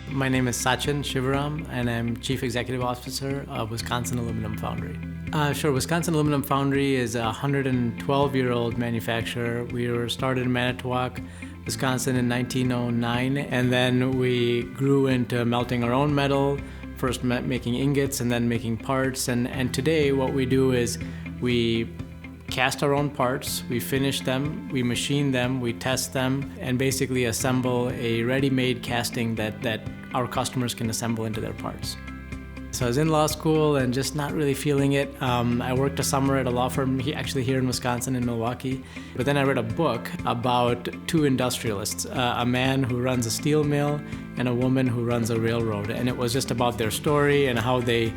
My name is Sachin Shivaram, and I'm Chief Executive Officer of Wisconsin Aluminum Foundry. Sure, Wisconsin Aluminum Foundry is a 112-year-old manufacturer. We were started in Manitowoc, Wisconsin in 1909, and then we grew into melting our own metal, first making ingots and then making parts. And today what we do is we cast our own parts, we finish them, we machine them, we test them, and basically assemble a ready-made casting that our customers can assemble into their parts. So I was in law school and just not really feeling it. I worked a summer at a law firm actually here in Wisconsin, in Milwaukee. But then I read a book about two industrialists, a man who runs a steel mill and a woman who runs a railroad. And it was just about their story and how they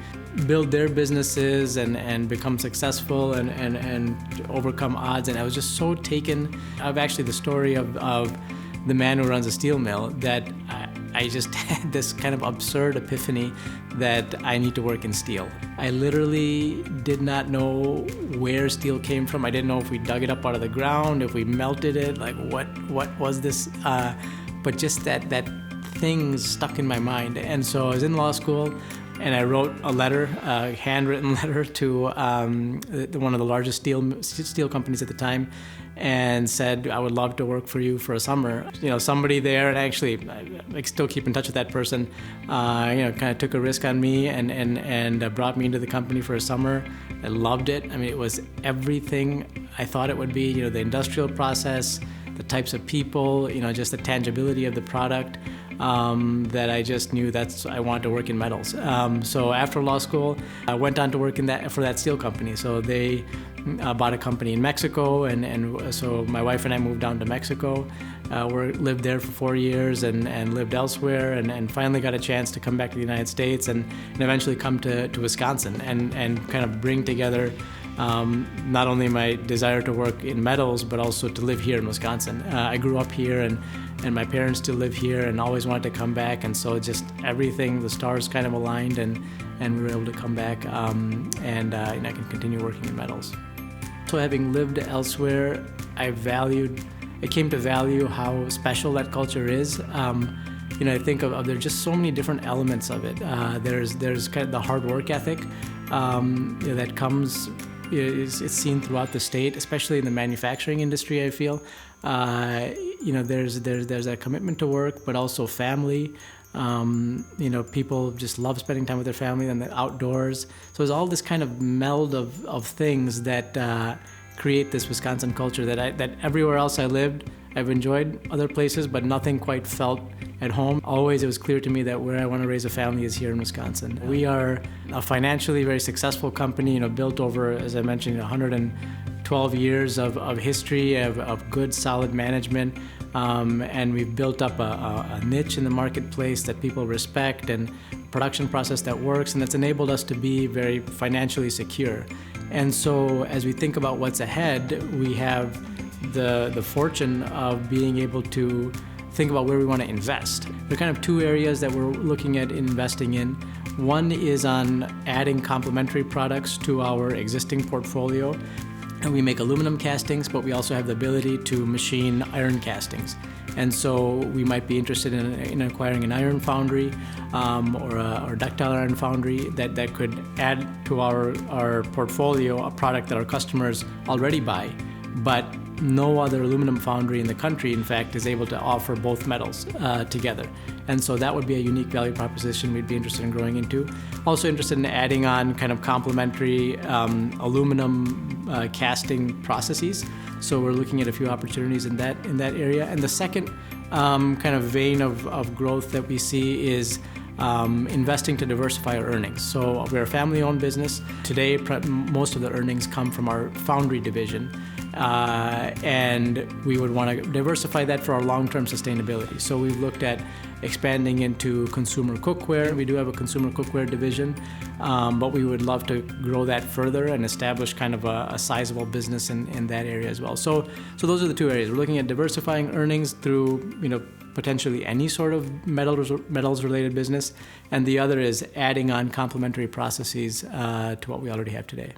build their businesses and become successful and overcome odds. And I was just so taken of actually the story of the man who runs a steel mill that I just had this kind of absurd epiphany that I need to work in steel. I literally did not know where steel came from. I didn't know if we dug it up out of the ground, if we melted it, like what was this? But just that thing stuck in my mind. And so I was in law school and I wrote a letter, a handwritten letter to one of the largest steel companies at the time, and said, I would love to work for you for a summer. Somebody there, and actually I still keep in touch with that person, kind of took a risk on me and brought me into the company for a summer. I loved it. I mean, it was everything I thought it would be, the industrial process, the types of people, just the tangibility of the product. That I just knew I wanted to work in metals. So after law school, I went on to work for that steel company. So they bought a company in Mexico, and so my wife and I moved down to Mexico. Lived there for 4 years and lived elsewhere, and finally got a chance to come back to the United States and eventually come to Wisconsin and kind of bring together not only my desire to work in metals, but also to live here in Wisconsin. I grew up here, and my parents still live here and always wanted to come back, and so just everything, the stars kind of aligned, and we were able to come back, and I can continue working in metals. So having lived elsewhere, I came to value how special that culture is. I think of there are just so many different elements of it. There's kind of the hard work ethic that comes. It's seen throughout the state, especially in the manufacturing industry. I feel, there's that commitment to work, but also family. People just love spending time with their family and the outdoors. So there's all this kind of meld of things that create this Wisconsin culture that everywhere else I lived, I've enjoyed other places, but nothing quite felt at home. Always it was clear to me that where I want to raise a family is here in Wisconsin. We are a financially very successful company, built over, as I mentioned, 112 years of history, of good, solid management. And we've built up a niche in the marketplace that people respect, and production process that works, and that's enabled us to be very financially secure. And so as we think about what's ahead, we have the fortune of being able to think about where we want to invest. There are kind of two areas that we're looking at investing in. One is on adding complementary products to our existing portfolio. And we make aluminum castings, but we also have the ability to machine iron castings. And so we might be interested in acquiring an iron foundry or a ductile iron foundry that could add to our portfolio a product that our customers already buy. But no other aluminum foundry in the country, in fact, is able to offer both metals together. And so that would be a unique value proposition we'd be interested in growing into. Also interested in adding on kind of complementary aluminum casting processes. So we're looking at a few opportunities in that area. And the second kind of vein of growth that we see is investing to diversify our earnings. So we're a family-owned business. Today, most of the earnings come from our foundry division. And we would want to diversify that for our long-term sustainability. So we've looked at expanding into consumer cookware. We do have a consumer cookware division, but we would love to grow that further and establish kind of a sizable business in that area as well. So those are the two areas. We're looking at diversifying earnings through, potentially any sort of metals-related business, and the other is adding on complementary processes to what we already have today.